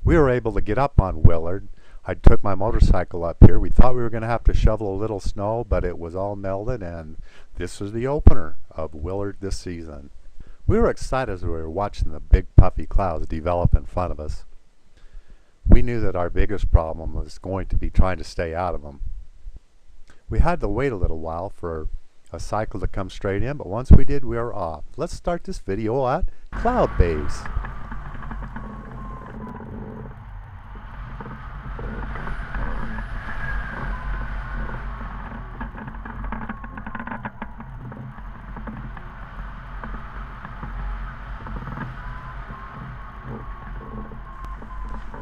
We were able to get up on Willard. I took my motorcycle up here. We thought we were going to have to shovel a little snow, but it was all melted, and this was the opener of Willard this season. We were excited as we were watching the big puffy clouds develop in front of us. We knew that our biggest problem was going to be trying to stay out of them. We had to wait a little while for a cycle to come straight in, but once we did, we were off. Let's start this video at Cloud Base.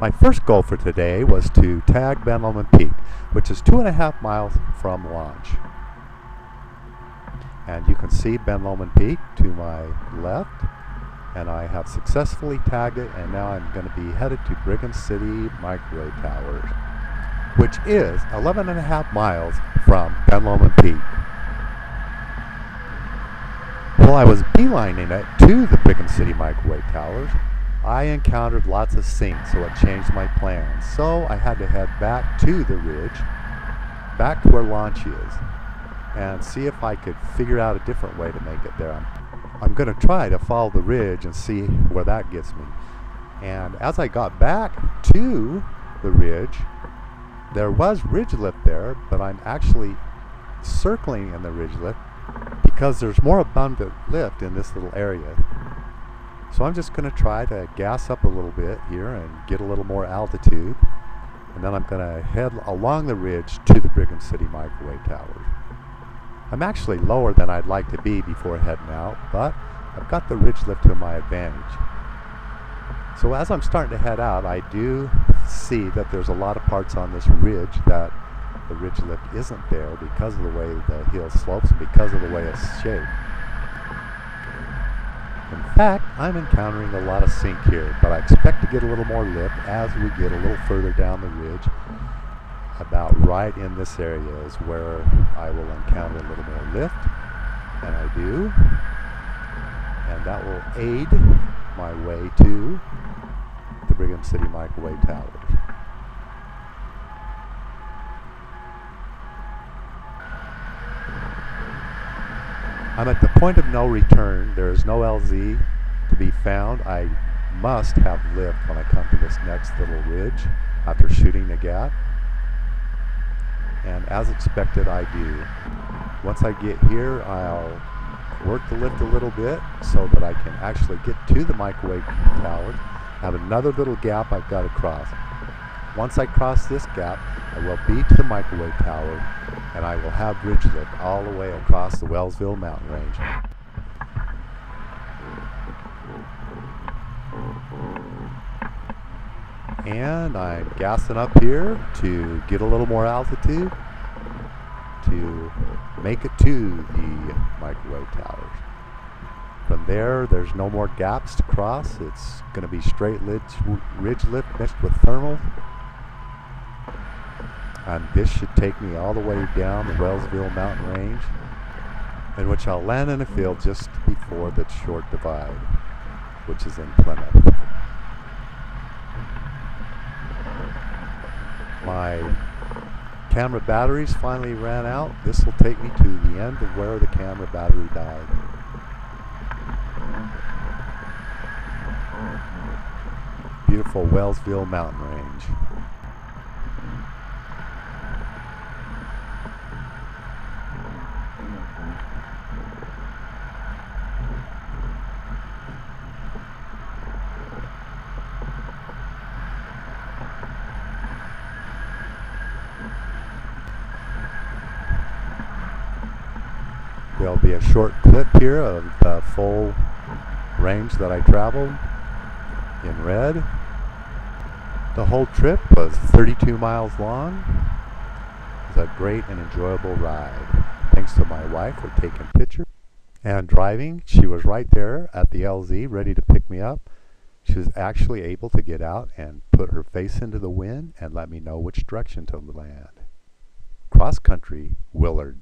My first goal for today was to tag Ben Lomond Peak, which is 2.5 miles from launch. And you can see Ben Lomond Peak to my left, and I have successfully tagged it, and now I'm going to be headed to Brigham City Microwave Towers, which is 11.5 miles from Ben Lomond Peak. While I was beelining it to the Brigham City Microwave Towers, I encountered lots of sinks, so it changed my plans. So I had to head back to the ridge, back to where launch is, and see if I could figure out a different way to make it there. I'm going to try to follow the ridge and see where that gets me. And as I got back to the ridge, there was ridge lift there, but I'm actually circling in the ridge lift because there's more abundant lift in this little area. So I'm just going to try to gas up a little bit here and get a little more altitude, and then I'm going to head along the ridge to the Brigham City Microwave Towers. I'm actually lower than I'd like to be before heading out, but I've got the ridge lift to my advantage. So as I'm starting to head out, I do see that there's a lot of parts on this ridge that the ridge lift isn't there because of the way the hill slopes and because of the way it's shaped. In fact, I'm encountering a lot of sink here, but I expect to get a little more lift as we get a little further down the ridge. About right in this area is where I will encounter a little more lift, and I do. And that will aid my way to the Brigham City Microwave Towers. I'm at the point of no return. There is no LZ to be found. I must have lift when I come to this next little ridge after shooting the gap. And as expected, I do. Once I get here, I'll work the lift a little bit so that I can actually get to the microwave tower. I have another little gap I've got to cross. Once I cross this gap, I will be to the microwave tower, and I will have ridge lift all the way across the Wellsville mountain range. And I'm gassing up here to get a little more altitude to make it to the microwave towers. From there, there's no more gaps to cross. It's going to be straight ridge lift mixed with thermal. And this should take me all the way down the Wellsville mountain range, in which I'll land in a field just before the short divide, which is in Plymouth. My camera batteries finally ran out. This will take me to the end of where the camera battery died. Beautiful Wellsville mountain range. There'll be a short clip here of the full range that I traveled in red. The whole trip was 32 miles long. It was a great and enjoyable ride. Thanks to my wife for taking pictures and driving. She was right there at the LZ ready to pick me up. She was actually able to get out and put her face into the wind and let me know which direction to land. Cross country, Willard.